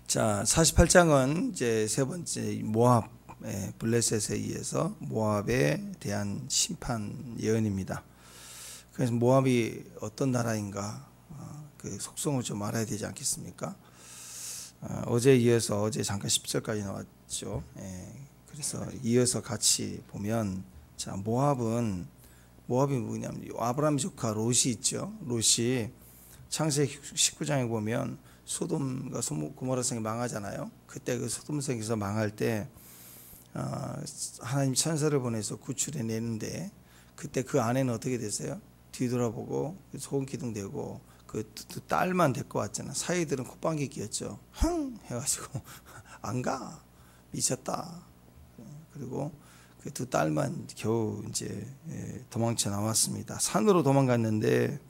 자, 48장은 이제 세 번째 모압, 블레셋에 의해서 모압에 대한 심판 예언입니다. 그래서 모압이 어떤 나라인가 그 속성을 좀 알아야 되지 않겠습니까? 어제 이어서 어제 잠깐 10절까지 나왔죠. 그래서 이어서 같이 보면, 자, 모압이 뭐냐면 아브라함 조카 롯이 있죠. 롯이 창세기 19장에 보면 소돔과 고모라 성이 망하잖아요. 그때 그 소돔 성에서 망할 때 하나님 천사를 보내서 구출해 내는데, 그때 그 아내는 어떻게 됐어요? 뒤돌아보고 소금 기둥 대고 그 두 딸만 데리고 왔잖아. 사이들은 콧방귀 뀌었죠. 흥 해가지고 안 가, 미쳤다. 그리고 그 두 딸만 겨우 이제 도망쳐 나왔습니다. 산으로 도망갔는데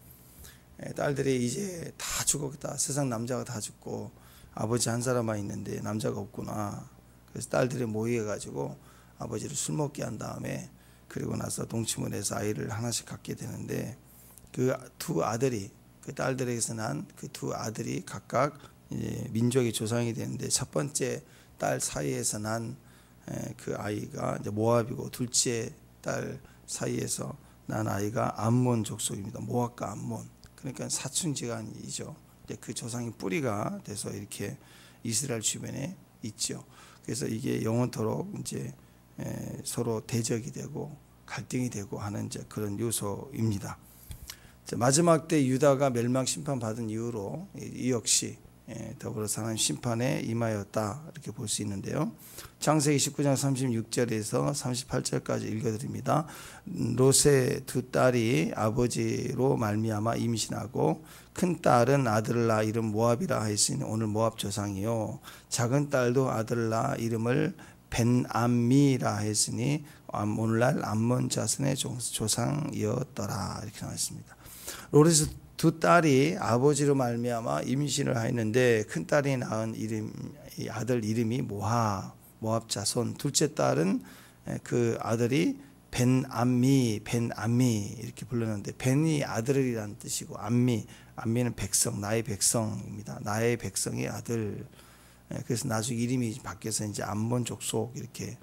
딸들이 이제 다 죽었다. 세상 남자가 다 죽고 아버지 한 사람만 있는데 남자가 없구나. 그래서 딸들이 모여가지고 아버지를 술 먹게 한 다음에, 그리고 나서 동침을 해서 아이를 하나씩 갖게 되는데, 그 두 아들이, 그 딸들에게서 난 그 두 아들이 각각 이제 민족의 조상이 되는데, 첫 번째 딸 사이에서 난 그 아이가 이제 모압이고, 둘째 딸 사이에서 난 아이가 암몬 족속입니다. 모압과 암몬. 그러니까 사촌지간이죠. 그 조상이 뿌리가 돼서 이렇게 이스라엘 주변에 있죠. 그래서 이게 영원토록 이제 서로 대적이 되고 갈등이 되고 하는 이제 그런 요소입니다. 마지막 때 유다가 멸망 심판 받은 이후로 이 역시 더불어서 하나님 심판에 임하였다, 이렇게 볼 수 있는데요. 창세기 19장 36절에서 38절까지 읽어드립니다. 롯의 두 딸이 아버지로 말미암아 임신하고, 큰 딸은 아들을 낳아 이름 모압이라 하였으니 오늘 모압 조상이요, 작은 딸도 아들을 낳아 이름을 벤암미라 했으니 오늘날 암몬 자손의 조상이었더라, 이렇게 나왔습니다. 롯의 두 딸이 아버지로 말미암아 임신을 하였는데, 큰 딸이 낳은 아들 이름이 모압 자손. 둘째 딸은 그 아들이 벤암미 이렇게 불렀는데, 벤이 아들이라는 뜻이고 암미는 백성, 나의 백성입니다. 나의 백성의 아들. 그래서 나중에 이름이 바뀌어서 이제 암몬 족속 이렇게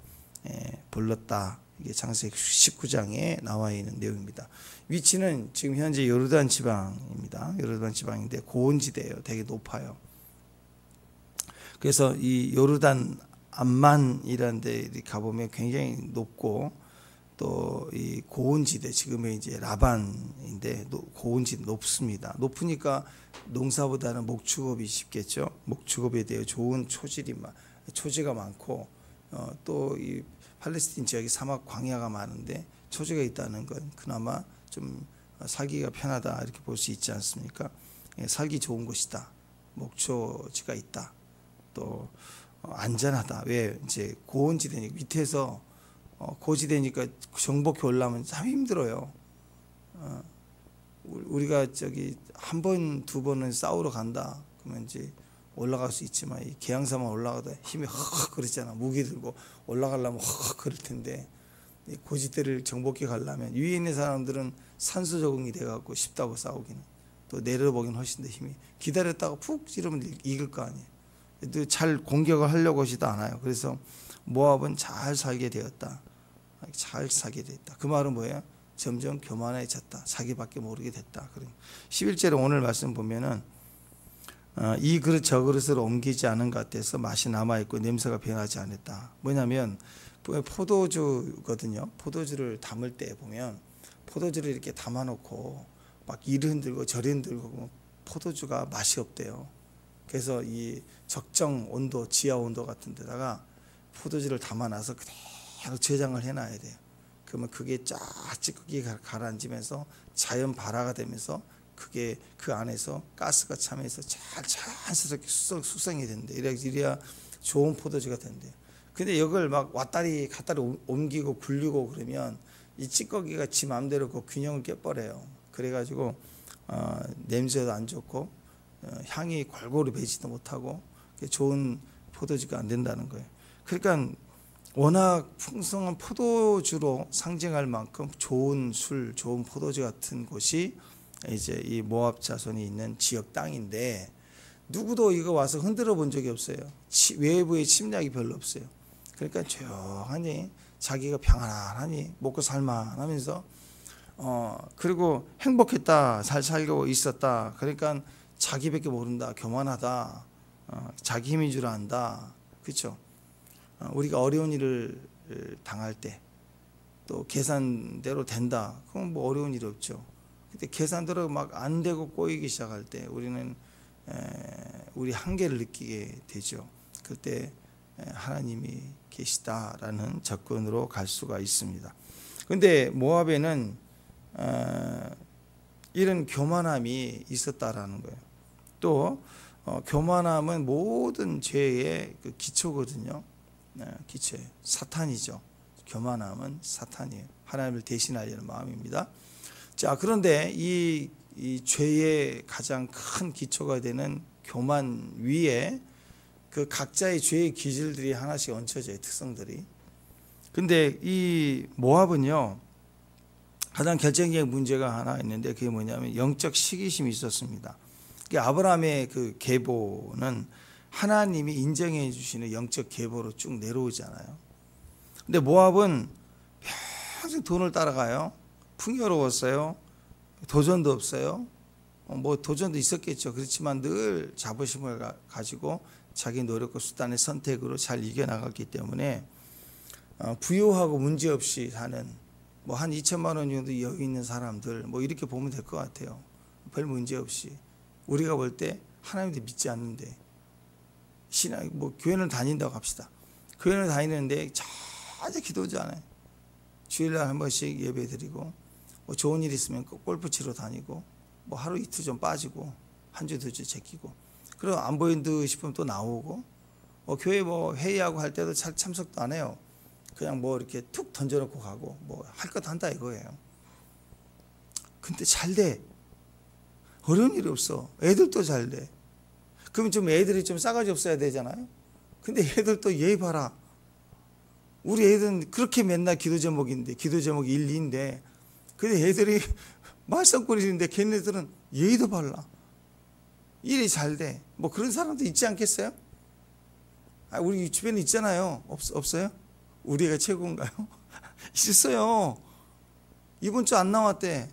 불렀다. 이게 창세기 19장에 나와 있는 내용입니다. 위치는 지금 현재 요르단 지방입니다. 요르단 지방인데 고원지대예요. 되게 높아요. 그래서 이 요르단 암만이라는 데 가보면 굉장히 높고, 또 이 고원지대, 지금의 이제 라반인데 고원지대 높습니다. 높으니까 농사보다는 목축업이 쉽겠죠. 목축업에 대해 좋은 초지가 많고, 또 이 팔레스틴 지역이 사막 광야가 많은데 초지가 있다는 건 그나마 좀 살기가 편하다, 이렇게 볼 수 있지 않습니까? 살기 좋은 곳이다. 목초지가 있다. 또 안전하다. 왜? 이제 고원지대니까, 밑에서 고지대니까 정복해 올라오면 참 힘들어요. 우리가 저기 한 번, 두 번은 싸우러 간다, 그러면 이제 올라갈 수 있지만, 이 계양사만 올라가다 힘이 헉 그러잖아. 무기 들고 올라가려면 헉 그럴 텐데, 이 고지대를 정복해 가려면 위에 있는 사람들은 산소 적응이 돼갖고 쉽다고 싸우기는, 또 내려보기는 훨씬 더 힘이, 기다렸다가 푹 찌르면 익을 거 아니에요. 또 잘 공격을 하려고 하지도 않아요. 그래서 모압은 잘 살게 되었다. 잘 살게 됐다. 그 말은 뭐예요? 점점 교만해졌다. 자기밖에 모르게 됐다. 11절에 오늘 말씀 보면은 이 그릇 저 그릇으로 옮기지 않은 것 같아서 맛이 남아있고 냄새가 변하지 않았다. 뭐냐면 포도주거든요. 포도주를 담을 때 보면 포도주를 이렇게 담아놓고 막 이리 흔들고 저리 흔들고 포도주가 맛이 없대요. 그래서 이 적정 온도, 지하 온도 같은 데다가 포도주를 담아놔서 그대로 저장을 해놔야 돼요. 그러면 그게 쫙 찌꺼기 가라앉으면서 자연 발화가 되면서 그게 그 안에서 가스가 차면서 잘 자연스럽게 숙성이 된대. 이래야 좋은 포도주가 된대요. 근데 이걸 막 왔다리 갔다리 옮기고 굴리고 그러면 이 찌꺼기가 지 마음대로 그 균형을 깨버려요. 그래가지고 냄새도 안 좋고 향이 골고루 배지도 못하고 좋은 포도주가 안 된다는 거예요. 그러니까 워낙 풍성한 포도주로 상징할 만큼 좋은 술, 좋은 포도주 같은 곳이 이제 이 모압 자손이 있는 지역 땅인데, 누구도 이거 와서 흔들어 본 적이 없어요. 외부의 침략이 별로 없어요. 그러니까 조용하니 자기가 평안하니 먹고 살만하면서 그리고 행복했다, 잘 살고 있었다. 그러니까 자기밖에 모른다, 교만하다, 자기 힘인 줄 안다. 그렇죠? 우리가 어려운 일을 당할 때 또 계산대로 된다. 그건 뭐 어려운 일이 없죠. 근데 계산대로 막 안 되고 꼬이기 시작할 때 우리는 우리 한계를 느끼게 되죠. 그때 하나님이 계시다라는 접근으로 갈 수가 있습니다. 그런데 모압에는 이런 교만함이 있었다라는 거예요. 또 교만함은 모든 죄의 그 기초거든요. 기초예요. 사탄이죠. 교만함은 사탄이에요. 하나님을 대신하려는 마음입니다. 자, 그런데 이 죄의 가장 큰 기초가 되는 교만 위에 그 각자의 죄의 기질들이 하나씩 얹혀져요. 특성들이. 근데 이 모압은요, 가장 결정적인 문제가 하나 있는데 그게 뭐냐면 영적 시기심이 있었습니다. 아브라함의 그 계보는 하나님이 인정해 주시는 영적 계보로 쭉 내려오잖아요. 근데 모압은 평생 돈을 따라가요. 풍요로웠어요. 도전도 없어요. 뭐 도전도 있었겠죠. 그렇지만 늘 자부심을 가지고 자기 노력과 수단의 선택으로 잘 이겨나갔기 때문에 부유하고 문제없이 사는 뭐 한 2천만 원 정도 여유 있는 사람들 뭐 이렇게 보면 될 것 같아요. 별 문제 없이 우리가 볼 때 하나님도 믿지 않는데 신앙 뭐 교회는 다닌다고 합시다. 교회는 다니는데 전혀 기도지 않아요. 주일날 한 번씩 예배 드리고 뭐 좋은 일 있으면 골프 치러 다니고 뭐 하루 이틀 좀 빠지고 한 주 두 주 제끼고 그리고 안 보인 듯 싶으면 또 나오고 교회 뭐 회의하고 할 때도 잘 참석도 안 해요. 그냥 뭐 이렇게 툭 던져놓고 가고 뭐 할 것 한다 이거예요. 근데 잘 돼. 어려운 일이 없어. 애들도 잘 돼. 그러면 좀 애들이 좀 싸가지 없어야 되잖아요. 근데 애들도 예의 봐라. 우리 애들은 그렇게 맨날 기도 제목인데 기도 제목이 1, 2인데 근데 애들이 말썽꾸리는데 걔네들은 예의도 발라. 일이 잘 돼. 뭐 그런 사람도 있지 않겠어요? 우리 주변에 있잖아요. 없어요? 우리가 최고인가요? 있어요. 이번 주 안 나왔대.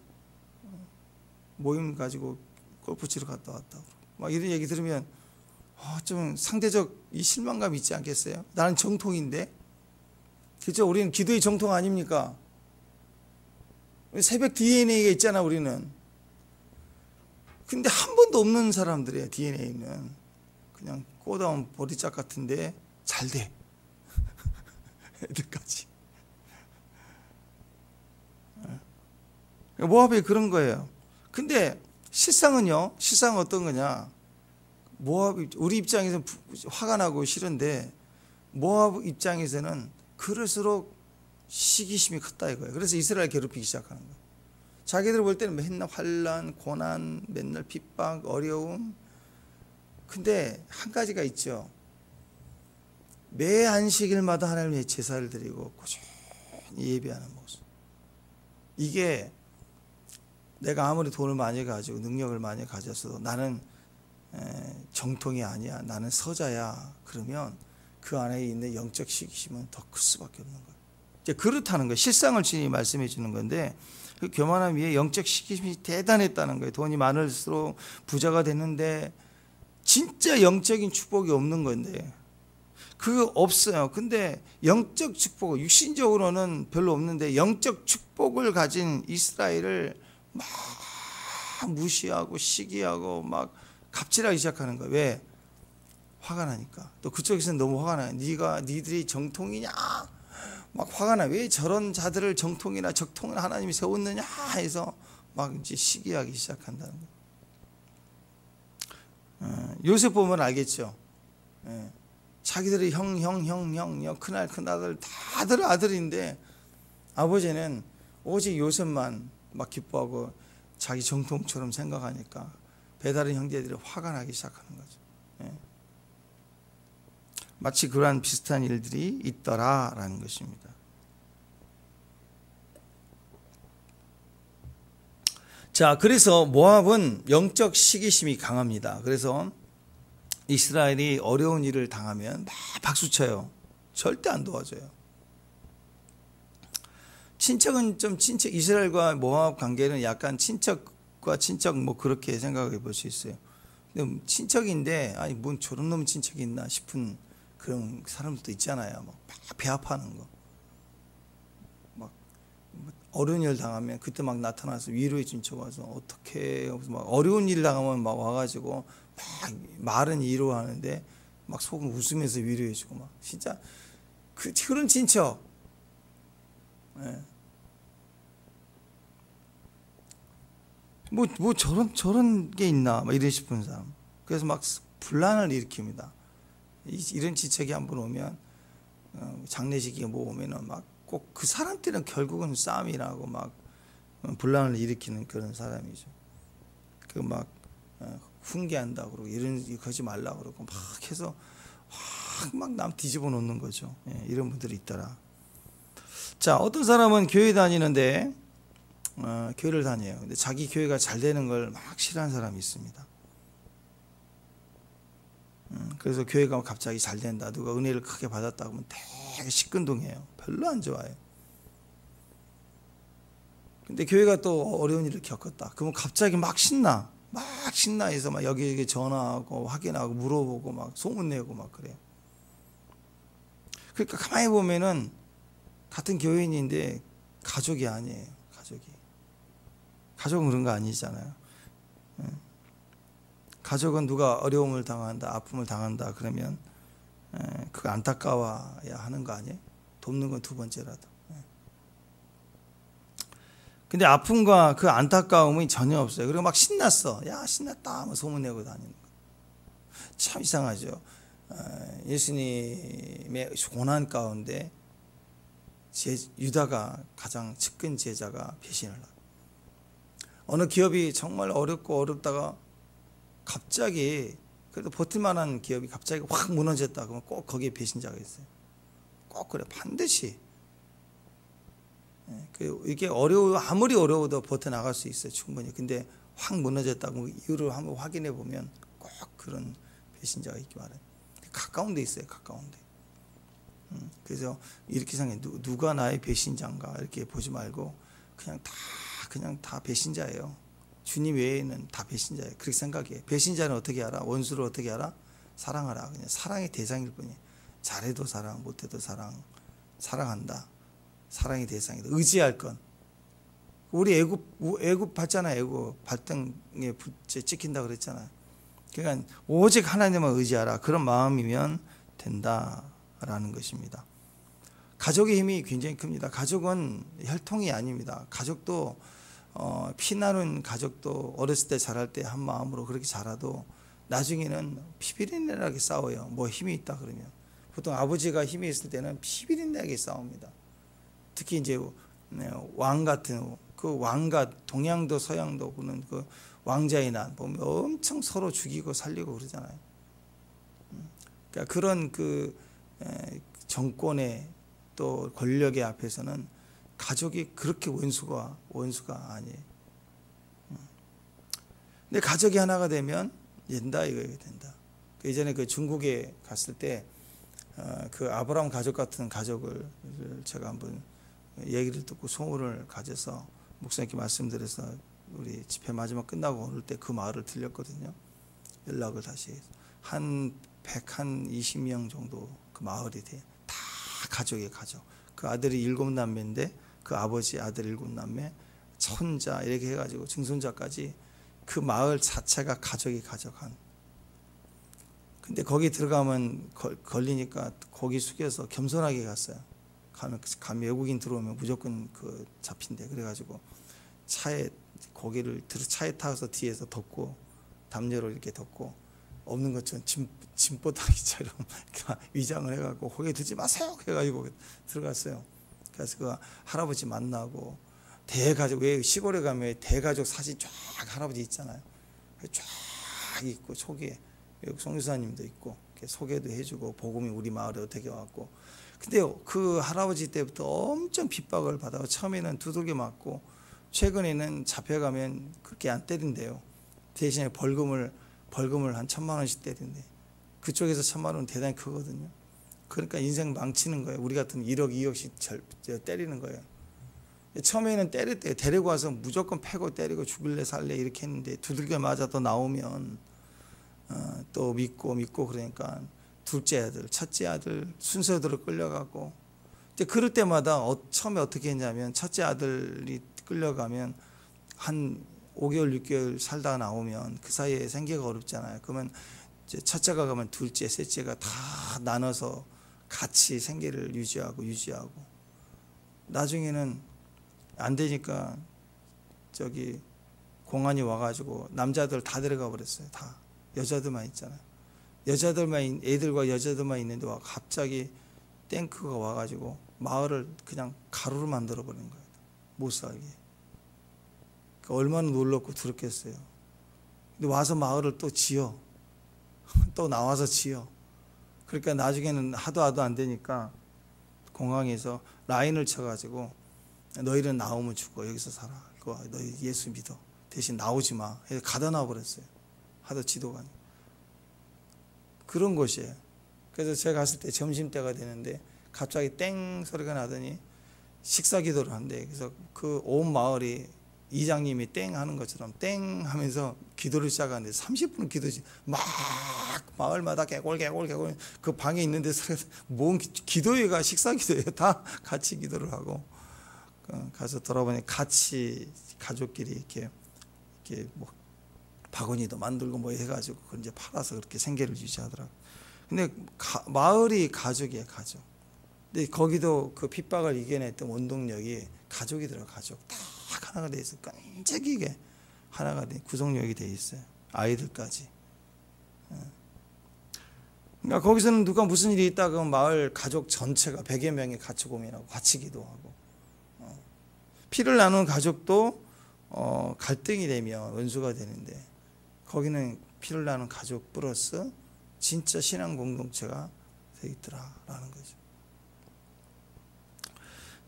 모임 가지고 골프 치러 갔다 왔다. 막 이런 얘기 들으면 좀 상대적 이 실망감 있지 않겠어요? 나는 정통인데. 그렇죠? 우리는 기도의 정통 아닙니까? 새벽 DNA가 있잖아 우리는. 근데 한 번도 없는 사람들이에요. DNA는 그냥 꼬다운 보리짝 같은데 잘 돼. 애들까지. 모압이 그런 거예요. 근데 실상은요. 실상은 어떤 거냐. 모압 우리 입장에서는 화가 나고 싫은데 모압 입장에서는 그럴수록 시기심이 컸다 이거예요. 그래서 이스라엘 괴롭히기 시작하는 거예요. 자기들 볼 때는 맨날 환난, 고난, 맨날 핍박, 어려움. 근데 한 가지가 있죠. 매 안식일마다 하나님의 제사를 드리고 꾸준히 예배하는 모습. 이게 내가 아무리 돈을 많이 가지고 능력을 많이 가졌어도 나는 정통이 아니야. 나는 서자야. 그러면 그 안에 있는 영적 시기심은 더 클 수밖에 없는 거예요. 이제 그렇다는 거예요. 실상을 주님이 말씀해 주는 건데 그 교만함 위에 영적 시기심이 대단했다는 거예요. 돈이 많을수록 부자가 됐는데 진짜 영적인 축복이 없는 건데 그거 없어요. 근데 영적 축복, 육신적으로는 별로 없는데 영적 축복을 가진 이스라엘을 막 무시하고 시기하고 막 갑질하기 시작하는 거예요. 왜? 화가 나니까. 또 그쪽에서는 너무 화가 나요. 니들이 정통이냐? 막 화가 나. 왜 저런 자들을 정통이나 적통을 하나님이 세웠느냐? 해서 막 이제 시기하기 시작한다는 거예요. 요셉 보면 알겠죠. 자기들이 형, 큰아들 다들 아들인데 아버지는 오직 요셉만 막 기뻐하고 자기 정통처럼 생각하니까 배다른 형제들이 화가 나기 시작하는 거죠. 마치 그러한 비슷한 일들이 있더라라는 것입니다. 자, 그래서 모압은 영적 시기심이 강합니다. 그래서 이스라엘이 어려운 일을 당하면 막 박수쳐요. 절대 안 도와줘요. 친척은 좀 이스라엘과 모압 관계는 약간 친척과 친척 뭐 그렇게 생각해 볼 수 있어요. 근데 친척인데 아니 뭔 저런 놈 친척이 있나 싶은 그런 사람도 있잖아요. 막 배 아파하는 거. 막 어려운 일 당하면 그때 막 나타나서 위로해 준 척 와서 어떻게 막 어려운 일 당하면 막 와가지고 막 말은 위로하는데 막 속은 웃으면서 위로해 주고 막 진짜 그런 친척. 예. 뭐 저런 게 있나 막 이래 싶은 사람. 그래서 막 분란을 일으킵니다. 이런 지책이 한번 오면 장례식이 뭐 오면은 막 꼭 그 사람들은 결국은 싸움이 나고 막 분란을 일으키는 그런 사람이죠. 그 막 훈계한다 그러고 이런 그러지 말라 그러고 막 해서 막 남 뒤집어 놓는 거죠. 예, 이런 분들이 있더라. 자, 어떤 사람은 교회 다니는데 교회를 다녀요. 근데 자기 교회가 잘 되는 걸 막 싫어하는 사람이 있습니다. 그래서 교회가 갑자기 잘 된다, 누가 은혜를 크게 받았다 그러면 되게 시큰둥해요. 별로 안 좋아해요. 근데 교회가 또 어려운 일을 겪었다 그러면 갑자기 막 신나해서 막 여기 전화하고 확인하고 물어보고 막 소문내고 막 그래요. 그러니까 가만히 보면은 같은 교인인데 가족이 아니에요. 가족은 그런 거 아니잖아요. 가족은 누가 어려움을 당한다, 아픔을 당한다 그러면 그거 안타까워야 하는 거 아니에요? 돕는 건 두 번째라도. 근데 아픔과 그 안타까움이 전혀 없어요. 그리고 막 신났어. 야, 신났다 하면 소문내고 다니는 거. 참 이상하죠. 예수님의 고난 가운데 유다가 가장 측근 제자가 배신을 하고, 어느 기업이 정말 어렵다가 갑자기 그래도 버틸만한 기업이 갑자기 확 무너졌다 그러면 꼭 거기에 배신자가 있어요. 꼭 그래, 반드시. 이게 아무리 어려워도 버텨나갈 수 있어요, 충분히. 근데 확 무너졌다고 이유를 한번 확인해 보면 꼭 그런 배신자가 있기 마련. 가까운 데 있어요, 가까운 데. 그래서 이렇게 생각해. 누가 나의 배신자인가 이렇게 보지 말고 그냥 다 배신자예요. 주님 외에는 다 배신자예요. 그렇게 생각해. 배신자는 어떻게 알아? 원수를 어떻게 알아? 사랑하라. 그냥 사랑의 대상일 뿐이에요. 잘해도 사랑, 못해도 사랑한다. 사랑의 대상이다. 의지할 건. 우리 애굽 봤잖아요. 애굽 발등에 찍힌다 그랬잖아요. 그러니까 오직 하나님만 의지하라. 그런 마음이면 된다라는 것입니다. 가족의 힘이 굉장히 큽니다. 가족은 혈통이 아닙니다. 가족도 피나는 가족도 어렸을 때 자랄 때 한 마음으로 그렇게 자라도 나중에는 피비린내나게 싸워요. 뭐 힘이 있다 그러면. 보통 아버지가 힘이 있을 때는 피비린내나게 싸웁니다. 특히 이제 왕 같은 그 왕가, 동양도 서양도 보는 그 왕자의 난 보면 엄청 서로 죽이고 살리고 그러잖아요. 그러니까 그런 그 정권의 또 권력의 앞에서는 가족이 그렇게 원수가 아니에요. 근데 가족이 하나가 되면 된다, 이거예요. 된다. 예전에 그 중국에 갔을 때 그 아브라함 가족 같은 가족을 제가 한번 얘기를 듣고 소문을 가져서 목사님께 말씀드려서 우리 집회 마지막 끝나고 오를 때 그 마을을 들렸거든요. 연락을 다시 해서 한 120명 정도 그 마을이 돼요. 다 가족이에요, 가족. 그 아들이 7남매인데 그 아버지 아들 7남매, 손자 이렇게 해가지고 증손자까지 그 마을 자체가 가족이 가족한. 근데 거기 들어가면 걸리니까 고기 숙여서 겸손하게 갔어요. 가면 외국인 들어오면 무조건 그 잡힌대. 그래가지고 차에 고기를 차에 타서 뒤에서 덮고 담요로 이렇게 덮고 없는 것처럼 짐보따리처럼 위장을 해갖고 고기 들지 마세요 해가지고 들어갔어요. 그래서 그 할아버지 만나고 대가족, 왜 시골에 가면 대가족 사진 쫙 할아버지 있잖아요. 쫙 있고 속에 송유사님도 있고 소개도 해주고 복음이 우리 마을에 어떻게 왔고. 근데 그 할아버지 때부터 엄청 핍박을 받아서 처음에는 두들겨 맞고 최근에는 잡혀가면 그렇게 안 때린대요. 대신에 벌금을 한 1,000만 원씩 때린대. 그쪽에서 1,000만 원은 대단히 크거든요. 그러니까 인생 망치는 거예요. 우리 같은 1억, 2억씩 때리는 거예요. 처음에는 때렸대요. 데리고 와서 무조건 패고 때리고 죽을래 살래 이렇게 했는데 두들겨 맞아 또 나오면 또 믿고 그러니까 둘째 아들, 첫째 아들 순서대로 끌려가고 이제 그럴 때마다 처음에 어떻게 했냐면 첫째 아들이 끌려가면 한 5개월, 6개월 살다가 나오면 그 사이에 생계가 어렵잖아요. 그러면 이제 첫째가 가면 둘째, 셋째가 다 나눠서 같이 생계를 유지하고 나중에는 안 되니까 저기 공안이 와가지고 남자들 다 데려가 버렸어요. 다 여자들만 있잖아요. 애들과 여자들만 있는데 와 갑자기 탱크가 와가지고 마을을 그냥 가루로 만들어 버린 거예요. 못 살게. 그러니까 얼마나 놀랍고 두렵겠어요. 근데 와서 마을을 또 지어. 또 나와서 지어. 그러니까 나중에는 하도 안 되니까 공항에서 라인을 쳐가지고 너희는 나오면 죽어. 여기서 살아. 너희 예수 믿어. 대신 나오지 마. 가다 놔버렸어요. 하도 지도관이. 그런 곳이에요. 그래서 제가 갔을 때 점심때가 되는데 갑자기 땡 소리가 나더니 식사 기도를 한대. 그래서 그 온 마을이 이장님이 땡 하는 것처럼 땡 하면서 기도를 시작하는데 30분 기도지 막 마을마다 개골 그 방에 있는데 뭔 기도회가 식사 기도예요. 다 같이 기도를 하고 가서 돌아보니 같이 가족끼리 이렇게 뭐 바구니도 만들고 뭐 해가지고 그걸 이제 팔아서 그렇게 생계를 유지하더라고. 근데 마을이 가족이에요, 가족. 근데 거기도 그 핍박을 이겨냈던 원동력이 가족이더라고, 가족. 딱 하나가 돼 있어. 끈질기게 하나가 돼, 구성력이 돼 있어요. 아이들까지. 그러니까 거기서는 누가 무슨 일이 있다 그러면 마을 가족 전체가 100여 명이 같이 고민하고 같이 기도하고. 피를 나눈 가족도 갈등이 되면 원수가 되는데 거기는 피를 나눈 가족 플러스 진짜 신앙 공동체가 되어 있더라라는 거죠.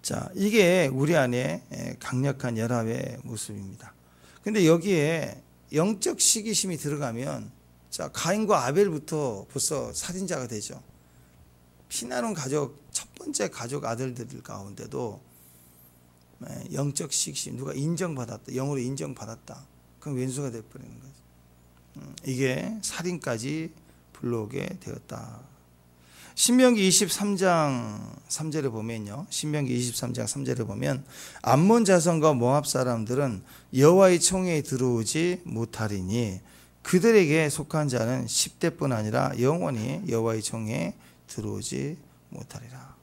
자, 이게 우리 안에 강력한 연합의 모습입니다. 근데 여기에 영적 시기심이 들어가면 자, 가인과 아벨부터 벌써 살인자가 되죠. 피 나눈 가족, 첫 번째 가족 아들들 가운데도 영적 시기심, 누가 인정받았다, 영으로 인정받았다. 그럼 왼수가 되어버리는 거죠. 이게 살인까지 불러오게 되었다. 신명기 23장 3절에 보면요. 신명기 23장 3절에 보면 암몬 자손과 모압 사람들은 여호와의 총회에 들어오지 못하리니 그들에게 속한 자는 10대뿐 아니라 영원히 여호와의 총회에 들어오지 못하리라.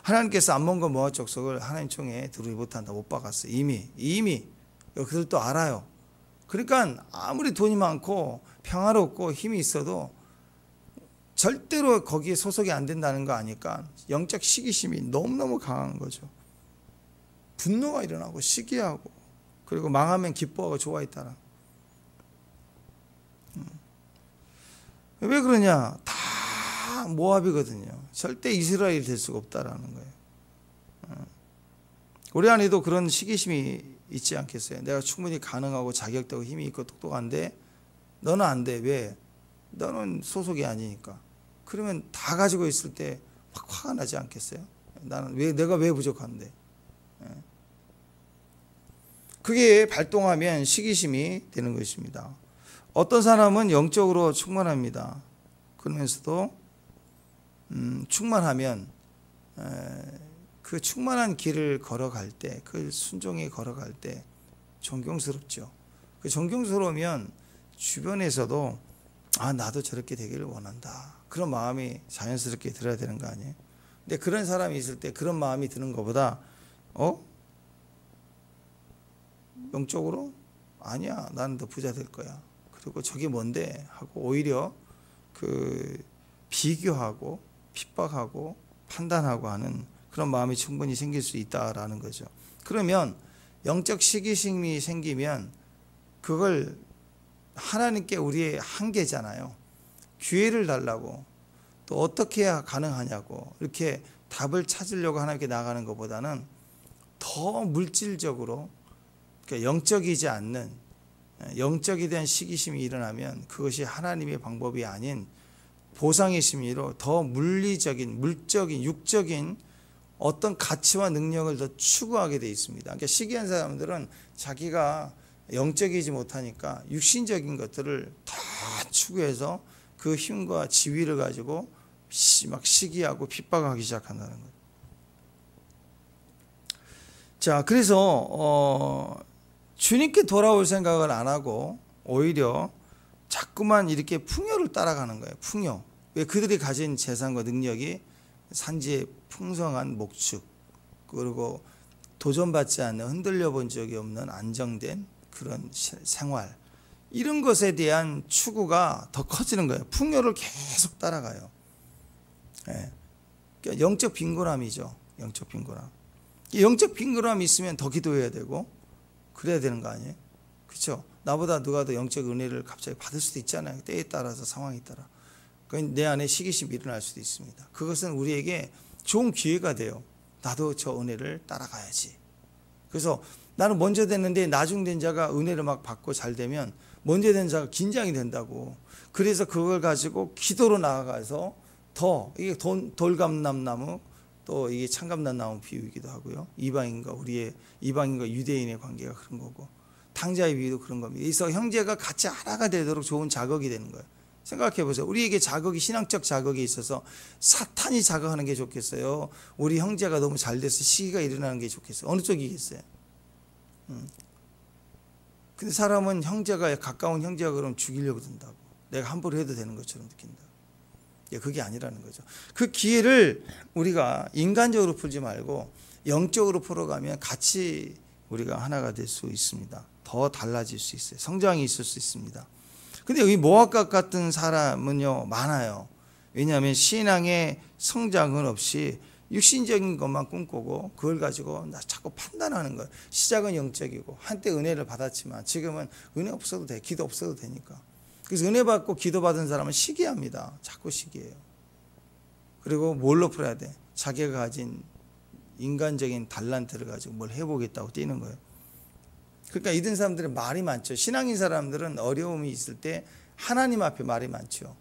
하나님께서 암몬과 모압 족속을 하나님 총회에 들어오지 못한다. 못 박았어요. 이미 그들도 알아요. 그러니까 아무리 돈이 많고 평화롭고 힘이 있어도 절대로 거기에 소속이 안 된다는 거 아니까 영적 시기심이 너무너무 강한 거죠. 분노가 일어나고 시기하고 그리고 망하면 기뻐하고 좋아했다라. 왜 그러냐? 다 모압이거든요. 절대 이스라엘이 될 수가 없다라는 거예요. 우리 안에도 그런 시기심이 있지 않겠어요? 내가 충분히 가능하고 자격되고 힘이 있고 똑똑한데 너는 안 돼. 왜? 너는 소속이 아니니까. 그러면 다 가지고 있을 때 막 화가 나지 않겠어요? 내가 왜 부족한데? 그게 발동하면 시기심이 되는 것입니다. 어떤 사람은 영적으로 충만합니다. 그러면서도 충만하면 그 충만한 길을 걸어갈 때, 그 순종에 걸어갈 때 존경스럽죠. 그 존경스러우면 주변에서도 나도 저렇게 되기를 원한다. 그런 마음이 자연스럽게 들어야 되는 거 아니에요? 근데 그런 사람이 있을 때 그런 마음이 드는 것보다 영적으로? 아니야. 나는 더 부자 될 거야. 그리고 저게 뭔데? 하고 오히려 그 비교하고 핍박하고 판단하고 하는 그런 마음이 충분히 생길 수 있다라는 거죠. 그러면 영적 시기심이 생기면 그걸 하나님께 우리의 한계잖아요. 기회를 달라고 또 어떻게 해야 가능하냐고 이렇게 답을 찾으려고 하나님께 나가는 것보다는 더 물질적으로 그러니까 영적이지 않는 영적에 대한 시기심이 일어나면 그것이 하나님의 방법이 아닌 보상의 심리로 더 물리적인, 물적인, 육적인 어떤 가치와 능력을 더 추구하게 돼 있습니다. 그러니까 시기한 사람들은 자기가 영적이지 못하니까 육신적인 것들을 다 추구해서 그 힘과 지위를 가지고 막 시기하고 핍박하기 시작한다는 거예요. 자, 그래서 주님께 돌아올 생각을 안 하고 오히려 자꾸만 이렇게 풍요를 따라가는 거예요. 풍요. 왜? 그들이 가진 재산과 능력이 산지의 풍성한 목축, 그리고 도전받지 않는, 흔들려 본 적이 없는 안정된 그런 생활, 이런 것에 대한 추구가 더 커지는 거예요. 풍요를 계속 따라가요. 예. 그러니까 영적 빈곤함이죠. 영적 빈곤함. 영적 빈곤함이 있으면 더 기도해야 되고 그래야 되는 거 아니에요? 그렇죠? 나보다 누가 더 영적 은혜를 갑자기 받을 수도 있잖아요. 때에 따라서, 상황에 따라. 내 안에 시기심이 일어날 수도 있습니다. 그것은 우리에게 좋은 기회가 돼요. 나도 저 은혜를 따라가야지. 그래서 나는 먼저 됐는데 나중된 자가 은혜를 막 받고 잘 되면 먼저 된 자가 긴장이 된다고. 그래서 그걸 가지고 기도로 나아가서 더, 이게 돌감람나무, 또 이게 참감람나무 비유이기도 하고요. 이방인과 유대인의 관계가 그런 거고, 탕자의 비유도 그런 겁니다. 그래서 형제가 같이 하나가 되도록 좋은 자극이 되는 거예요. 생각해 보세요. 우리에게 자극이, 신앙적 자극이 있어서 사탄이 자극하는 게 좋겠어요? 우리 형제가 너무 잘 돼서 시기가 일어나는 게 좋겠어요? 어느 쪽이겠어요? 근데 사람은 형제가, 가까운 형제가 그러면 죽이려고 든다고. 내가 함부로 해도 되는 것처럼 느낀다. 그게 아니라는 거죠. 그 기회를 우리가 인간적으로 풀지 말고 영적으로 풀어가면 같이 우리가 하나가 될 수 있습니다. 더 달라질 수 있어요. 성장이 있을 수 있습니다. 근데 여기 모압각 같은 사람은요, 많아요. 왜냐하면 신앙의 성장은 없이 육신적인 것만 꿈꾸고 그걸 가지고 나 자꾸 판단하는 거예요. 시작은 영적이고 한때 은혜를 받았지만 지금은 은혜 없어도 돼. 기도 없어도 되니까. 그래서 은혜 받고 기도 받은 사람은 시기합니다. 자꾸 시기해요. 그리고 뭘로 풀어야 돼? 자기가 가진 인간적인 달란트를 가지고 뭘 해보겠다고 뛰는 거예요. 그러니까 이런 사람들은 말이 많죠. 신앙인 사람들은 어려움이 있을 때 하나님 앞에 말이 많죠.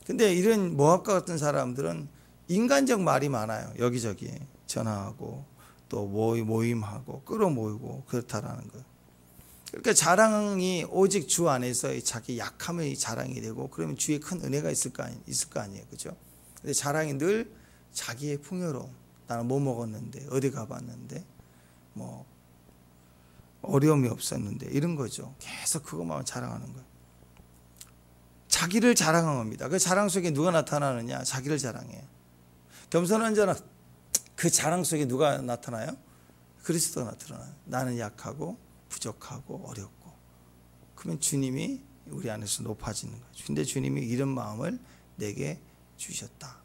근데 이런 모압과 같은 사람들은 인간적 말이 많아요. 여기저기 전화하고 또 모임하고 끌어모이고 그렇다라는 거예요. 그러니까 자랑이 오직 주 안에서 자기 약함의 자랑이 되고, 그러면 주에 큰 은혜가 있을 거 아니에요. 그죠? 근데 자랑이 늘 자기의 풍요로움. 나는 뭐 먹었는데, 어디 가봤는데, 뭐 어려움이 없었는데, 이런 거죠. 계속 그것만 자랑하는 거예요. 자기를 자랑한 겁니다. 그 자랑 속에 누가 나타나느냐? 자기를 자랑해요. 겸손한 자는 그 자랑 속에 누가 나타나요? 그리스도가 나타나요. 나는 약하고 부족하고 어렵고. 그러면 주님이 우리 안에서 높아지는 거죠. 근데 주님이 이런 마음을 내게 주셨다.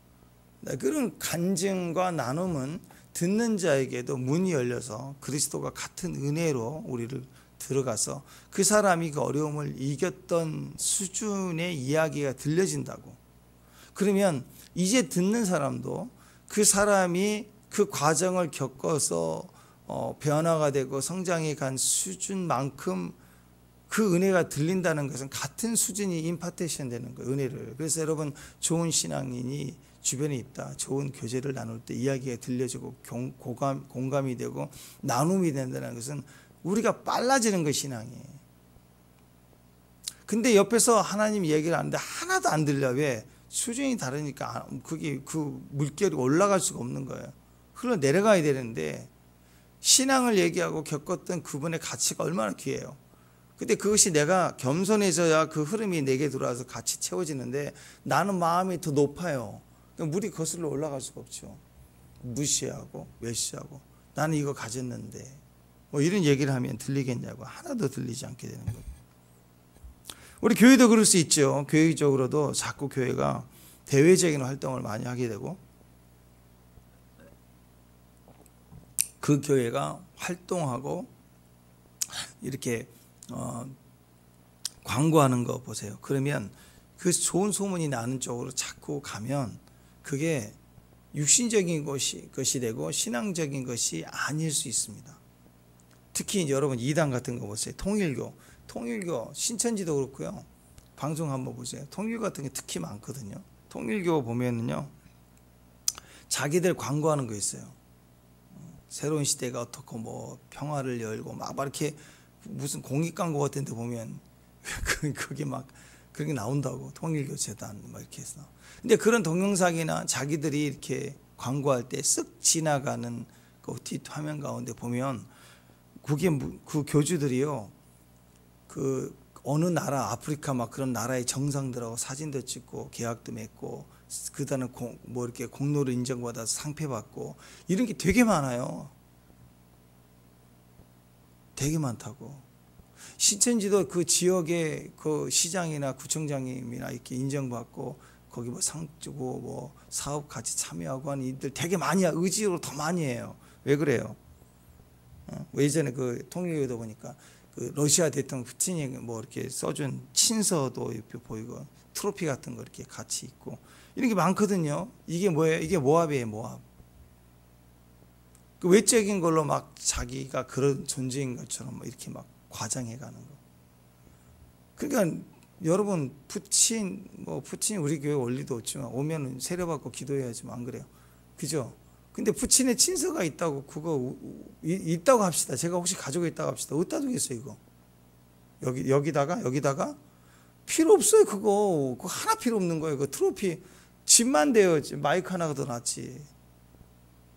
그런 간증과 나눔은 듣는 자에게도 문이 열려서 그리스도가 같은 은혜로 우리를 들어가서 그 사람이 그 어려움을 이겼던 수준의 이야기가 들려진다고. 그러면 이제 듣는 사람도 그 사람이 그 과정을 겪어서 변화가 되고 성장해 간 수준만큼 그 은혜가 들린다는 것은 같은 수준이 임파테이션 되는 거예요. 은혜를. 그래서 여러분, 좋은 신앙인이 주변에 있다. 좋은 교제를 나눌 때 이야기가 들려지고 공감이 되고 나눔이 된다는 것은 우리가 빨라지는 것, 신앙이에요. 근데 옆에서 하나님 얘기를 하는데 하나도 안 들려. 왜? 수준이 다르니까 그게 그 물결이 올라갈 수가 없는 거예요. 흘러 내려가야 되는데 신앙을 얘기하고 겪었던 그분의 가치가 얼마나 귀해요. 근데 그것이 내가 겸손해져야 그 흐름이 내게 들어와서 같이 채워지는데 나는 마음이 더 높아요. 물이 거슬러 올라갈 수가 없죠. 무시하고 외시하고 나는 이거 가졌는데 뭐 이런 얘기를 하면 들리겠냐고. 하나도 들리지 않게 되는 거예요. 우리 교회도 그럴 수 있죠. 교회적으로도 자꾸 교회가 대외적인 활동을 많이 하게 되고 그 교회가 활동하고 이렇게 광고하는 거 보세요. 그러면 그 좋은 소문이 나는 쪽으로 자꾸 가면 그게 육신적인 것이 되고 신앙적인 것이 아닐 수 있습니다. 특히 여러분 이단 같은 거 보세요. 통일교 신천지도 그렇고요. 방송 한번 보세요. 통일교 같은 게 특히 많거든요. 통일교 보면은요, 자기들 광고하는 거 있어요. 새로운 시대가 어떻고 뭐 평화를 열고 막 이렇게 무슨 공익 광고 같은 데 보면 그게 막 그렇게 나온다고. 통일교 재단 막 이렇게 해서. 근데 그런 동영상이나 자기들이 이렇게 광고할 때 쓱 지나가는 그 뒷 화면 가운데 보면 그게 그 교주들이요, 그 어느 나라, 아프리카 막 그런 나라의 정상들하고 사진도 찍고 계약도 맺고 그다음에 뭐 이렇게 공로를 인정받아서 상패 받고 이런 게 되게 많아요. 되게 많다고. 신천지도 그 지역의 그 시장이나 구청장님이나 이렇게 인정받고 거기 뭐 상 주고 뭐 사업 같이 참여하고 하는 일들 되게 많이 의지로 더 많이 해요. 왜 그래요? 예전에 그 통일교도 보니까 그 러시아 대통령 푸틴이 뭐 이렇게 써준 친서도 이렇게 보이고 트로피 같은 거 이렇게 같이 있고 이런 게 많거든요. 이게 뭐예요? 이게 모압이에요, 모압. 그 외적인 걸로 막 자기가 그런 존재인 것처럼 막 이렇게 막 과장해 가는 거. 그러니까 여러분, 푸틴이 우리 교회 원리도 없지만 오면은 세례받고 기도해야지만 안 그래요? 그죠? 근데 푸틴의 친서가 있다고, 그거 있다고 합시다. 제가 혹시 가지고 있다고 합시다. 어디다 두겠어요, 이거? 여기다가 필요 없어요. 그거 하나 필요 없는 거예요. 그 트로피 집만 돼요. 마이크 하나가 더 낫지.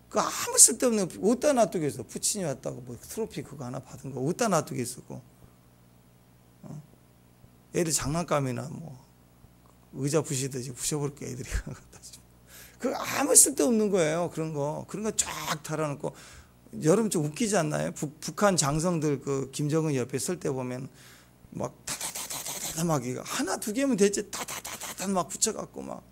그 아무 쓸데없는 거 어디다 놔두겠어. 푸틴이 왔다고 뭐 트로피 그거 하나 받은 거 어디다 놔두겠어. 애들 장난감이나 뭐 의자 부시듯이 부셔버릴 게 애들이 그 아무 쓸데없는 거예요. 그런 거 쫙 달아놓고. 여러분 좀 웃기지 않나요? 북한 장성들 그 김정은 옆에 설 때 보면 막 다다다다다 막 이거 하나 두 개면 되지 다다다다다 막 붙여갖고 막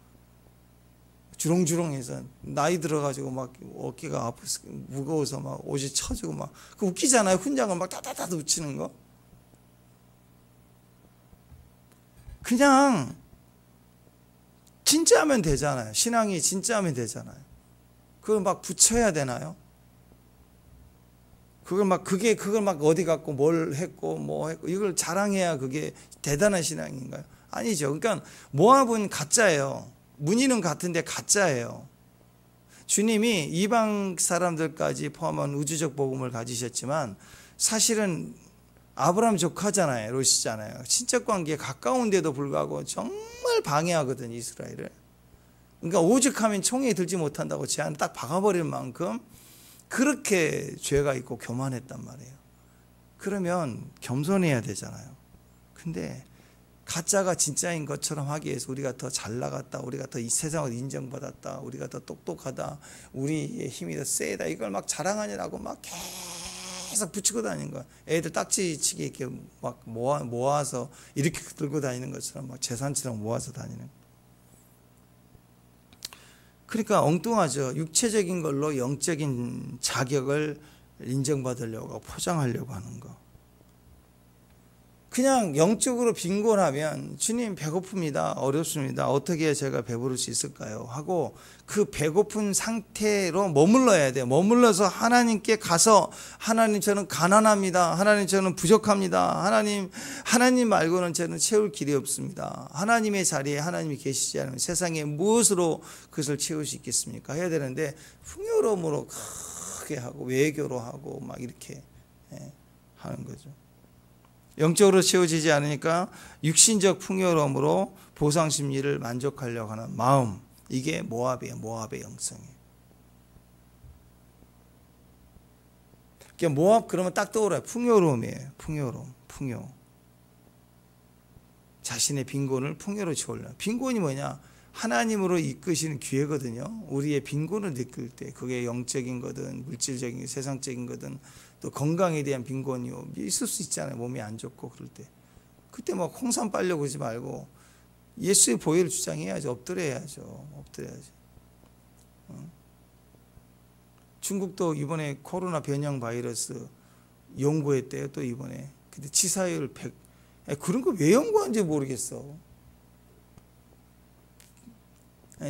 주렁주렁해서 나이 들어가지고 막 어깨가 아프고 무거워서 막 옷이 처지고 막 그 웃기잖아요. 훈장을 막 다다다다 붙이는 거. 그냥 진짜 하면 되잖아요. 신앙이 진짜 하면 되잖아요. 그걸 막 붙여야 되나요? 그걸 막 어디 갖고 뭘 했고 뭐 했고 이걸 자랑해야 그게 대단한 신앙인가요? 아니죠. 그러니까 모압은 가짜예요. 문의는 같은데 가짜예요. 주님이 이방 사람들까지 포함한 우주적 복음을 가지셨지만 사실은 아브라함 조카잖아요. 롯이잖아요. 친척 관계에 가까운데도 불구하고 정말 방해하거든요, 이스라엘을. 그러니까 오죽하면 총에 들지 못한다고 제한 딱 박아버릴 만큼 그렇게 죄가 있고 교만했단 말이에요. 그러면 겸손해야 되잖아요. 근데 가짜가 진짜인 것처럼 하기 위해서 우리가 더 잘 나갔다, 우리가 더 이 세상을 인정받았다, 우리가 더 똑똑하다, 우리의 힘이 더 세다, 이걸 막 자랑하느라고 막 계속 붙이고 다니는 거야. 애들 딱지치기 이렇게 막 모아서 이렇게 들고 다니는 것처럼 막 재산처럼 모아서 다니는 거야. 그러니까 엉뚱하죠. 육체적인 걸로 영적인 자격을 인정받으려고 포장하려고 하는 거. 그냥 영적으로 빈곤하면 주님 배고픕니다. 어렵습니다. 어떻게 해야 제가 배부를 수 있을까요? 하고 그 배고픈 상태로 머물러야 돼요. 머물러서 하나님께 가서 하나님 저는 가난합니다. 하나님 저는 부족합니다. 하나님 말고는 저는 채울 길이 없습니다. 하나님의 자리에 하나님이 계시지 않으면 세상에 무엇으로 그것을 채울 수 있겠습니까? 해야 되는데 풍요로움으로 크게 하고 외교로 하고 막 이렇게 하는 거죠. 영적으로 채워지지 않으니까 육신적 풍요로움으로 보상 심리를 만족하려고 하는 마음, 이게 모압이에요. 모압의 영성이에요. 그러니까 모압 그러면 딱 떠오르요. 풍요로움이에요. 풍요. 자신의 빈곤을 풍요로 채우려. 빈곤이 뭐냐? 하나님으로 이끄시는 기회거든요. 우리의 빈곤을 느낄 때, 그게 영적인 거든 물질적인 세상적인 거든 또 건강에 대한 빈곤이 있을 수 있잖아요. 몸이 안 좋고 그럴 때. 그때 막 홍삼 빨려고 그러지 말고 예수의 보혈을 주장해야죠. 엎드려야죠. 중국도 이번에 코로나 변형 바이러스 연구했대요. 또 이번에. 근데 치사율 100. 그런 거 왜 연구하는지 모르겠어.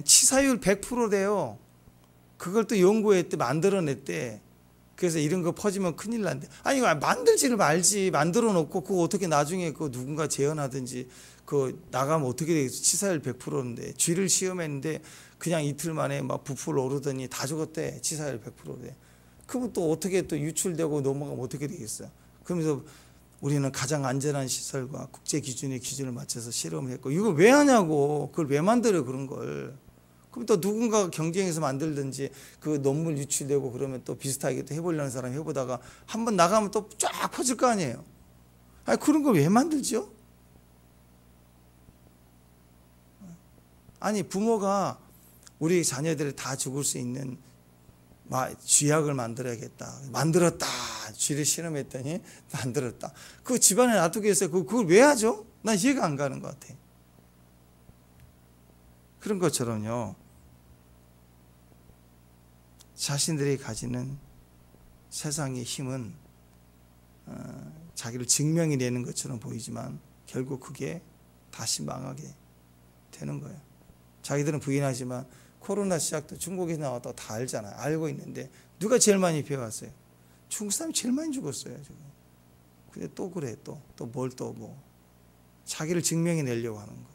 치사율 100%래요. 그걸 또 연구했대, 만들어냈대. 그래서 이런 거 퍼지면 큰일 난대. 아니, 만들지를 말지. 만들어 놓고 그거 어떻게 나중에 그 누군가 재현하든지 그 나가면 어떻게 되겠어? 치사율 100%인데 쥐를 시험했는데 그냥 이틀 만에 막 부풀 오르더니 다 죽었대. 치사율 100%래. 그러면 또 어떻게 또 유출되고 넘어가면 어떻게 되겠어요? 그러면서 우리는 가장 안전한 시설과 국제 기준의 기준을 맞춰서 실험을 했고, 이걸 왜 하냐고. 그걸 왜 만들어 그런 걸. 그럼 또 누군가가 경쟁해서 만들든지 그 논문 유출되고 그러면 또 비슷하게 또 해보려는 사람이 해보다가 한번 나가면 또 쫙 퍼질 거 아니에요. 아니 그런 걸 왜 만들죠? 아니 부모가 우리 자녀들이 다 죽을 수 있는 쥐약을 만들어야겠다. 만들었다. 쥐를 실험했더니 만들었다. 그 집안에 놔두겠어요. 그걸 왜 하죠? 난 이해가 안 가는 것 같아. 그런 것처럼요. 자신들이 가지는 세상의 힘은 자기를 증명해내는 것처럼 보이지만 결국 그게 다시 망하게 되는 거예요. 자기들은 부인하지만 코로나 시작도 중국에서 나왔다고 다 알잖아요. 알고 있는데 누가 제일 많이 배워왔어요? 중국 사람이 제일 많이 죽었어요. 지금. 근데 또 그래. 또 뭘 또 뭐. 자기를 증명해내려고 하는 거.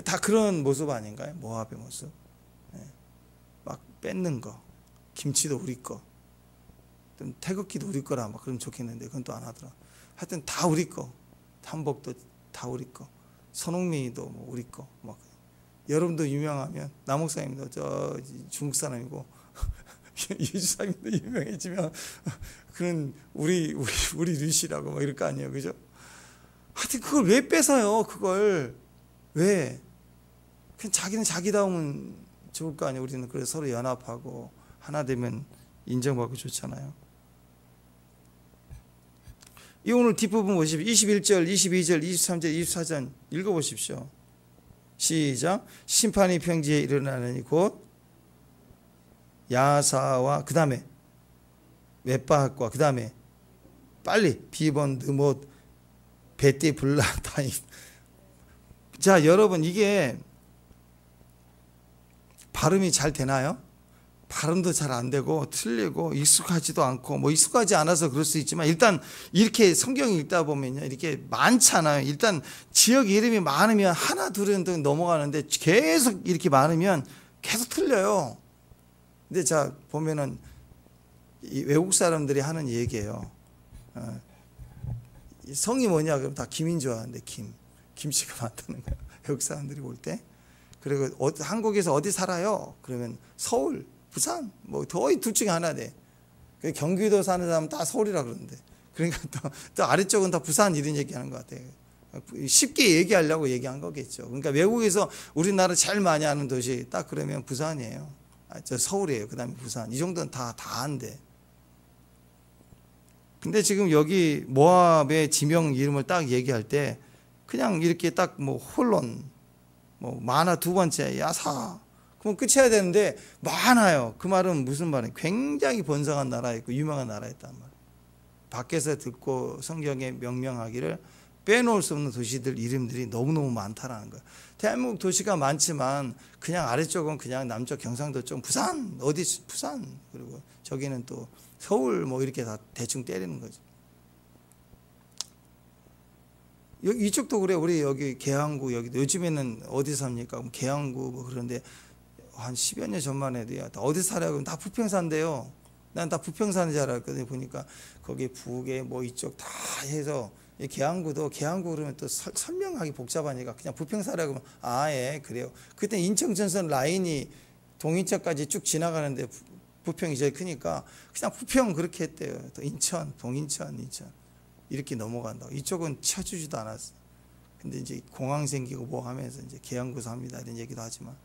다 그런 모습 아닌가요? 모압의 모습. 막 뺏는 거. 김치도 우리 거. 태극기도 우리 거라 막 그러면 좋겠는데 그건 또 안 하더라. 하여튼 다 우리 거. 한복도 다 우리 거. 손흥민이도 뭐 우리 거. 막 여러분도 유명하면 남목사님도 저 중국 사람이고 유주사님도 유명해지면 그는 우리 류시라고 막 이럴 거 아니에요, 그죠? 하여튼 그걸 왜 뺏어요? 그걸 왜? 그냥 자기는 자기다우면 좋을 거 아니에요. 우리는 그래서 서로 연합하고 하나 되면 인정받고 좋잖아요. 이 오늘 뒷부분 보십시오. 21절, 22절, 23절, 24절 읽어보십시오. 시작. 심판이 평지에 일어나느니 곧 야사와 그 다음에 웹바학과 그 다음에 빨리 비번 느못 베띠 블라타임. 자 여러분 이게 발음이 잘 되나요? 발음도 잘 안 되고 틀리고 익숙하지도 않고 뭐 익숙하지 않아서 그럴 수 있지만 일단 이렇게 성경 읽다 보면요 이렇게 많잖아요. 일단 지역 이름이 많으면 하나 둘은 넘어가는데 계속 이렇게 많으면 계속 틀려요. 근데 자 보면은 이 외국 사람들이 하는 얘기예요. 성이 뭐냐 그럼 다 김인 줄 아는데 김씨가 많다는 거예요. 외국 사람들이 볼 때. 그리고 한국에서 어디 살아요? 그러면 서울, 부산, 뭐 거의 둘 중에 하나 돼. 경기도 사는 사람은 다 서울이라 그러는데. 그러니까 또 아래쪽은 다 부산 이런 얘기하는 것 같아요. 쉽게 얘기하려고 얘기한 거겠죠. 그러니까 외국에서 우리나라 제일 많이 하는 도시 딱 그러면 부산이에요. 저 서울이에요. 그 다음에 부산. 이 정도는 다 한대. 근데 지금 여기 모압의 지명 이름을 딱 얘기할 때 그냥 이렇게 딱 뭐 홀론, 뭐 마나 두 번째 야사 그럼 끝이어야 되는데 많아요. 그 말은 무슨 말이에요? 굉장히 번성한 나라였고 유명한 나라였단 말이에요. 밖에서 듣고 성경에 명명하기를 빼놓을 수 없는 도시들 이름들이 너무너무 많다라는 거예요. 대한민국 도시가 많지만 그냥 아래쪽은 그냥 남쪽 경상도 쪽 부산 어디 부산 그리고 저기는 또 서울 뭐 이렇게 다 대충 때리는 거죠. 이쪽도 그래. 우리 여기 계양구 여기도 요즘에는 어디 삽니까? 그럼 계양구 뭐 그런데 한 10여 년 전만 해도 어디 살아요? 그럼 다 부평사인데요. 난 다 부평사인 줄 알았거든요. 보니까 거기 북에 뭐 이쪽 다 해서 계양구도 계양구 그러면 또 설명하기 복잡하니까 그냥 부평사라고 하면 예 그래요. 그때 인천 전선 라인이 동인천까지 쭉 지나가는데 부평이 제일 크니까 그냥 부평 그렇게 했대요. 또 인천, 동인천, 인천 이렇게 넘어간다고. 이쪽은 쳐주지도 않았어. 근데 이제 공항 생기고 뭐 하면서 이제 계양구 삽니다 이런 얘기도 하지만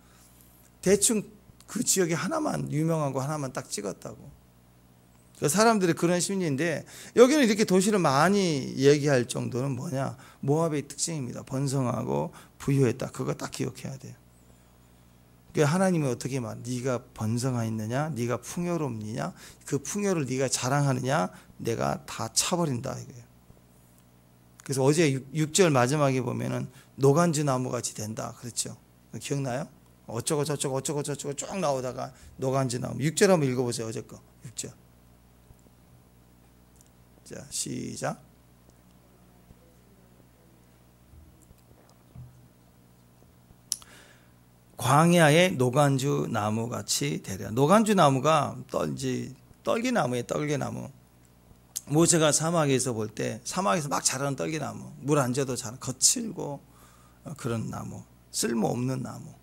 대충 그 지역에 하나만 유명한 거 하나만 딱 찍었다고. 사람들이 그런 심리인데 여기는 이렇게 도시를 많이 얘기할 정도는 뭐냐? 모압의 특징입니다. 번성하고 부유했다. 그거 딱 기억해야 돼요. 하나님은 어떻게 말? 네가 번성하였느냐? 네가 풍요롭느냐? 그 풍요를 네가 자랑하느냐? 내가 다 차버린다 이거예요. 그래서 어제 6절 마지막에 보면은 노간주 나무 같이 된다. 그렇죠? 기억나요? 어쩌고 저쩌고 어쩌고 저쩌고 쭉 나오다가 노간주 나무. 6절 한번 읽어보세요. 어제 거 6절. 자 시작. 광야의 노간주 나무 같이 되리라. 노간주 나무가 떨기나무예요. 떨기나무. 모세가 사막에서 볼 때 사막에서 막 자라는 떨기나무, 물 안 줘도 자라 거칠고 그런 나무, 쓸모없는 나무.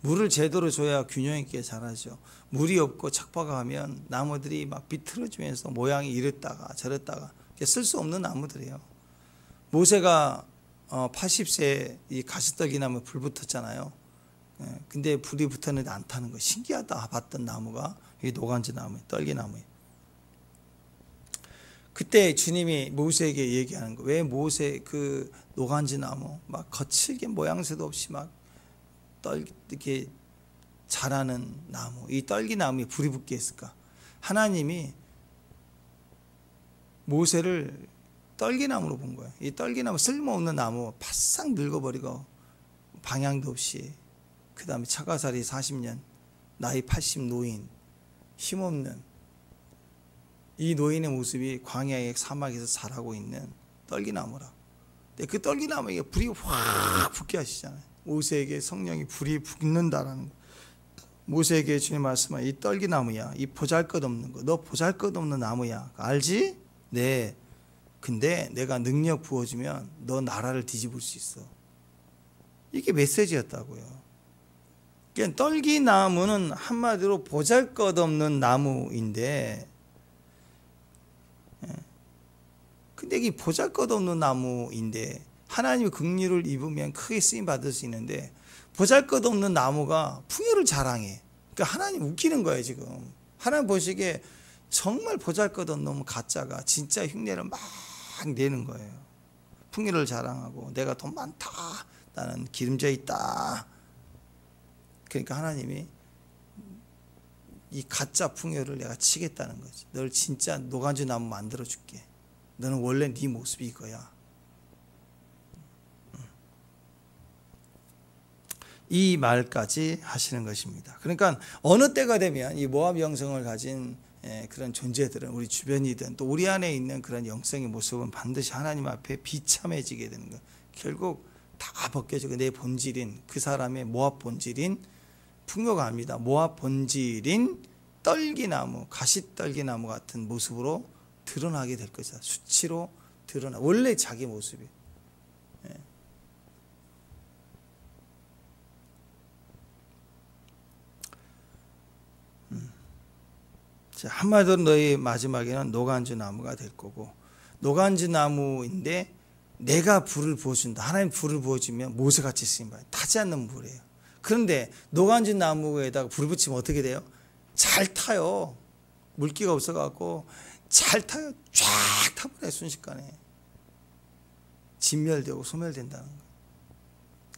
물을 제대로 줘야 균형 있게 자라죠. 물이 없고 척박하면 나무들이 막 비틀어지면서 모양이 이랬다가 저랬다가 쓸 수 없는 나무들이에요. 모세가 80세 이 가시떨기나무에 불 붙었잖아요. 근데 불이 붙었는데 안 타는 거 신기하다 봤던 나무가 이 노간주 나무, 떨기나무예요. 그때 주님이 모세에게 얘기하는 거, 왜 모세 그 노간주 나무 막 거칠게 모양새도 없이 막 이렇게 자라는 나무, 이 떨기나무에 불이 붙게 했을까? 하나님이 모세를 떨기나무로 본 거예요. 이 떨기나무, 쓸모없는 나무 바싹 늙어버리고 방향도 없이, 그 다음에 차가살이 40년, 나이 80 노인, 힘없는 이 노인의 모습이 광야의 사막에서 자라고 있는 떨기나무라. 근데 그 떨기나무에게 불이 확 붙게 하시잖아요. 모세에게 성령이 불이 붙는다라는 거. 모세에게 주님 말씀하신 이 떨기나무야, 이 보잘것없는 거, 너 보잘것없는 나무야, 알지? 네. 근데 내가 능력 부어주면 너 나라를 뒤집을 수 있어. 이게 메시지였다고요. 그러니까 떨기나무는 한마디로 보잘것없는 나무인데, 근데 이 보잘것없는 나무인데 하나님의 긍휼을 입으면 크게 쓰임 받을 수 있는데, 보잘것없는 나무가 풍요를 자랑해. 그러니까 하나님 웃기는 거예요 지금. 하나님 보시기에 정말 보잘것없는 가짜가 진짜 흉내를 막 내는 거예요. 풍요를 자랑하고 내가 돈 많다, 나는 기름져 있다. 그러니까 하나님이 이 가짜 풍요를 내가 치겠다는 거지. 널 진짜 노간주 나무 만들어 줄게. 너는 원래 네 모습이 이거야. 이 말까지 하시는 것입니다. 그러니까 어느 때가 되면 이 모압 영성을 가진 그런 존재들은, 우리 주변이든 또 우리 안에 있는 그런 영성의 모습은 반드시 하나님 앞에 비참해지게 되는 거예요. 결국 다 벗겨지고 내 본질인, 그 사람의 모압 본질인 풍요가 아닙니다. 모압 본질인 떨기나무, 가시떨기나무 같은 모습으로 드러나게 될 것이다. 수치로 드러나, 원래 자기 모습이. 한마디로 너희 마지막에는 노간주 나무가 될 거고, 노간주 나무인데 내가 불을 부어준다. 하나님 불을 부어주면 모세같이 쓰임받아요. 타지 않는 불이에요. 그런데 노간주 나무에다가 불 붙이면 어떻게 돼요? 잘 타요. 물기가 없어갖고 잘 타요. 쫙 타버려요. 순식간에 진멸되고 소멸된다는 거예요.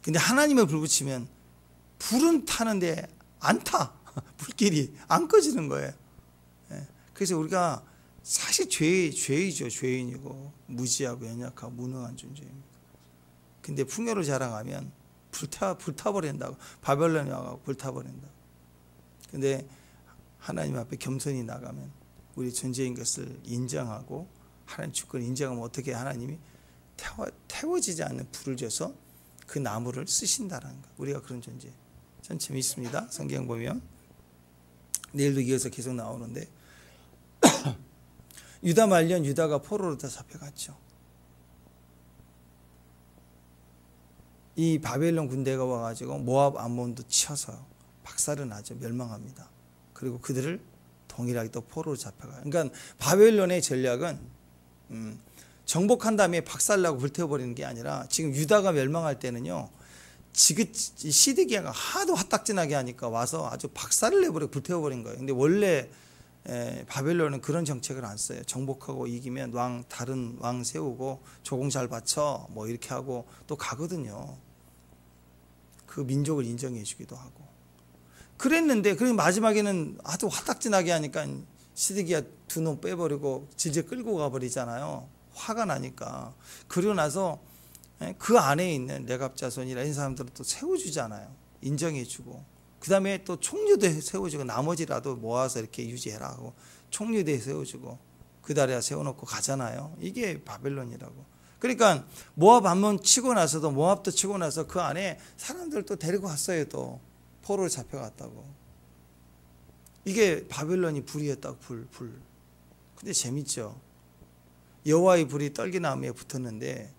근데 하나님의 불 붙이면 불은 타는데 안 타. 불길이 안 꺼지는 거예요. 그래서 우리가 사실 죄이죠. 죄인이고 무지하고 연약하고 무능한 존재입니다. 근데 풍요를 자랑하면 불타버린다고. 바벨론에 와서 불타버린다고. 근데 하나님 앞에 겸손히 나가면 우리 존재인 것을 인정하고 하나님 주권을 인정하면 어떻게 하나님이 태워지지 않는 불을 줘서 그 나무를 쓰신다는 거. 우리가 그런 존재. 전 재미있습니다. 성경 보면 내일도 이어서 계속 나오는데 유다 말년 유다가 포로로 다 잡혀갔죠. 이 바벨론 군대가 와가지고 모압 암몬도 치어서 박살을 나죠. 멸망합니다. 그리고 그들을 동일하게 또 포로로 잡혀가요. 그러니까 바벨론의 전략은 정복한 다음에 박살나고 불태워버리는 게 아니라, 지금 유다가 멸망할 때는요, 시드기야가 하도 화딱지나게 하니까 와서 아주 박살을 내버리고 불태워버린 거예요. 근데 원래 바벨론은 그런 정책을 안 써요. 정복하고 이기면 다른 왕 세우고 조공 잘 바쳐 뭐 이렇게 하고 또 가거든요. 그 민족을 인정해 주기도 하고. 그랬는데 마지막에는 하도 화딱지나게 하니까 시드기야 두 놈 빼버리고 질질 끌고 가버리잖아요. 화가 나니까. 그러고 나서 그 안에 있는 레갑자손이라 이런 사람들은 또 세워주잖아요. 인정해주고. 그 다음에 또 총류대 세워주고, 나머지라도 모아서 이렇게 유지해라 하고 총류대 세워주고 그 다리에 세워놓고 가잖아요. 이게 바벨론이라고. 그러니까 모압 한번 치고 나서도, 모압도 치고 나서 그 안에 사람들 또 데리고 왔어요. 또 포로로 잡혀갔다고. 이게 바벨론이 불이었다고. 불. 근데 재밌죠. 여호와의 불이 떨기나무에 붙었는데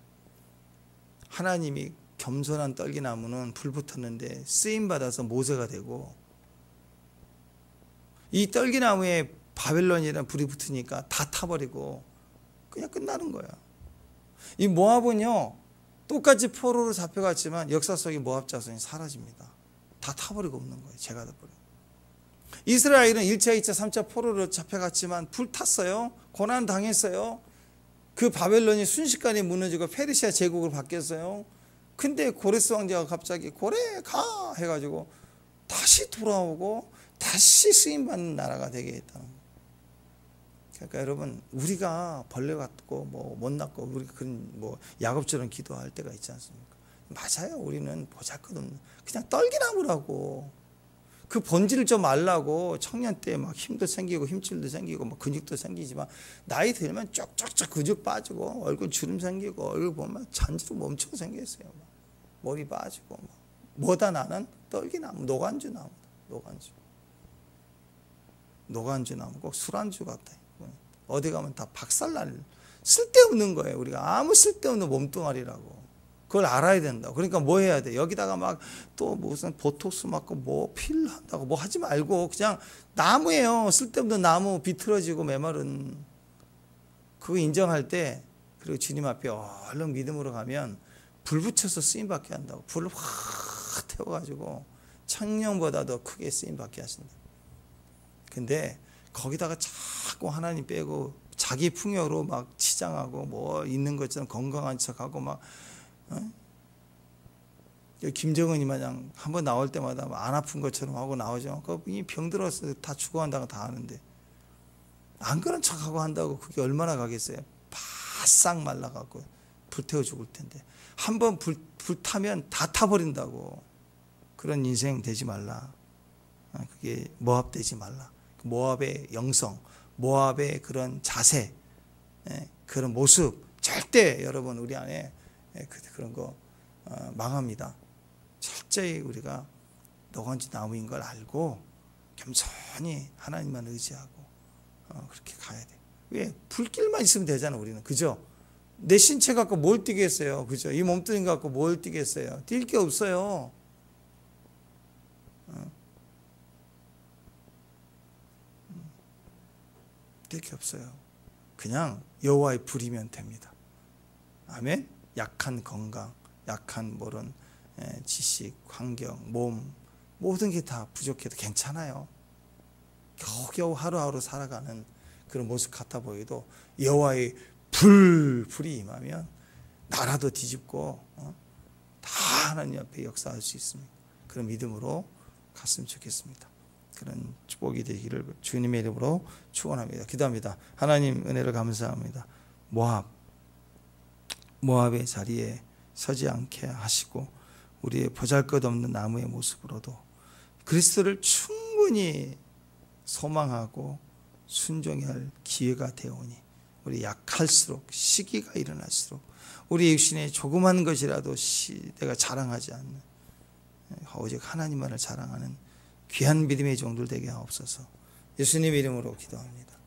하나님이 겸손한 떨기나무는 불 붙었는데 쓰임받아서 모세가 되고, 이 떨기나무에 바벨론이라는 불이 붙으니까 다 타버리고 그냥 끝나는 거야. 이 모압은요, 똑같이 포로로 잡혀갔지만 역사 속에 모압 자손이 사라집니다. 다 타버리고 없는 거예요. 죄가 돼버려요. 이스라엘은 1차, 2차, 3차 포로로 잡혀갔지만 불탔어요. 고난 당했어요. 그 바벨론이 순식간에 무너지고 페르시아 제국으로 바뀌었어요. 근데 고레스 왕자가 갑자기 고래 가 해가지고 다시 돌아오고 다시 쓰임받는 나라가 되게 했다는 거예요. 그러니까 여러분, 우리가 벌레 같고 뭐 못났고 우리 그런 뭐 야곱처럼 기도할 때가 있지 않습니까? 맞아요. 우리는 보잘것없는 그냥 떨기나무라고. 그 본질을 좀 알라고 청년 때 막 힘도 생기고 힘줄도 생기고 뭐 근육도 생기지만 나이 들면 쪽쪽쪽 근육 빠지고 얼굴 주름 생기고 얼굴 보면 잔주로 멈추고 생겼어요. 머리 빠지고 뭐다 나는 떨기나무, 노간주 나무다. 노간주 나무 꼭 술안주 같다. 어디 가면 다 박살날 쓸데없는 거예요. 우리가 아무 쓸데없는 몸뚱아리라고. 그걸 알아야 된다. 그러니까 뭐 해야 돼? 여기다가 막 또 무슨 보톡스 맞고 뭐 필 한다고 뭐 하지 말고 그냥 나무예요. 쓸데없는 나무 비틀어지고 메마른. 그거 인정할 때, 그리고 주님 앞에 얼른 믿음으로 가면 불 붙여서 쓰임 받게 한다고. 불을 확 태워가지고 청룡보다 더 크게 쓰임 받게 하신다. 근데 거기다가 자꾸 하나님 빼고 자기 풍요로 막 치장하고 뭐 있는 것처럼 건강한 척하고 막 김정은이 마냥 한번 나올 때마다 안 아픈 것처럼 하고 나오죠. 이 병들어서 다 죽어간다고 다 아는데 안 그런 척하고 한다고 그게 얼마나 가겠어요. 바싹 말라갖고 불태워 죽을 텐데 한번 불타면 다 타버린다고. 그런 인생 되지 말라. 그게 모압 되지 말라. 모압의 영성, 모압의 그런 자세, 그런 모습 절대 여러분 우리 안에 그런 거 망합니다. 철저히 우리가 노간주 나무인 걸 알고 겸손히 하나님만 의지하고 그렇게 가야 돼. 왜? 불길만 있으면 되잖아. 우리는. 그죠? 내 신체 갖고 뭘 뛰겠어요. 그죠? 이 몸뚱이 갖고 뭘 뛰겠어요. 뛸 게 없어요. 뛸 게 없어요. 그냥 여호와의 불이면 됩니다. 아멘. 약한 건강, 약한 모른 지식, 환경, 몸 모든 게 다 부족해도 괜찮아요. 겨우겨우 하루하루 살아가는 그런 모습 같아 보여도 여호와의 불이 임하면 나라도 뒤집고 다 하나님 앞에 역사할 수 있습니다. 그런 믿음으로 갔으면 좋겠습니다. 그런 축복이 되기를 주님의 이름으로 축원합니다. 기도합니다. 하나님 은혜를 감사합니다. 모압의 자리에 서지 않게 하시고 우리의 보잘것없는 나무의 모습으로도 그리스도를 충분히 소망하고 순종해야 할 기회가 되오니 우리 약할수록 시기가 일어날수록 우리 육신의 조그만 것이라도 내가 자랑하지 않는 오직 하나님만을 자랑하는 귀한 믿음의 종들 되게 하옵소서. 예수님의 이름으로 기도합니다.